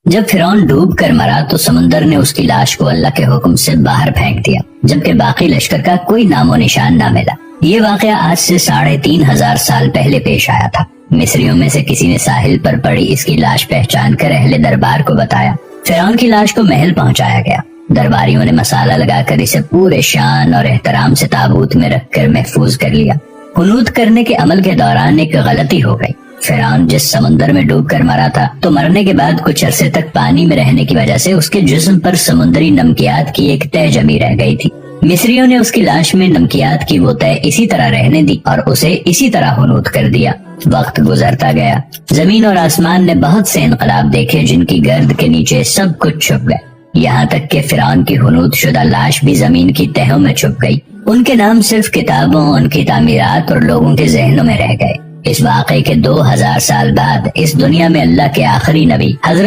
جب فرعون ڈوب کر مرا تو سمندر نے اس کی لاش کو اللہ کے حکم سے باہر پھینک دیا، جبکہ باقی لشکر کا کوئی نام و نشان نہ ملا۔ یہ واقعہ آج سے 3500 سال پہلے پیش آیا تھا۔ مصریوں میں سے کسی نے ساحل پر پڑی اس کی لاش پہچان کر اہل دربار کو بتایا۔ فرعون کی لاش کو محل پہنچایا گیا۔ درباریوں نے مسالہ لگا کر اسے پورے شان اور احترام سے تابوت میں رکھ کر محفوظ کر لیا۔ قنوت کرنے کے عمل کے دوران ایک غلطی ہو گئی۔ فرعون جس سمندر میں ڈوب کر مرا تھا تو مرنے کے بعد کچھ عرصے تک پانی میں رہنے کی وجہ سے اس کے جسم پر سمندری نمکیات کی ایک تہ جمی رہ گئی تھی۔ مصریوں نے اس کی لاش میں نمکیات کی وہ تہ اسی طرح رہنے دی اور اسے اسی طرح ہنوت کر دیا۔ وقت گزرتا گیا، زمین اور آسمان نے بہت سے انقلاب دیکھے جن کی گرد کے نیچے سب کچھ چھپ گئے، یہاں تک کہ فرعون کی ہنوت شدہ لاش بھی زمین کی تہوں میں چھپ گئی۔ ان کے نام صرف کتابوں، ان کی تعمیرات اور لوگوں کے ذہنوں میں رہ گئے۔ اس واقعے کے 2000 سال بعد اس دنیا میں اللہ کے آخری نبی حضرت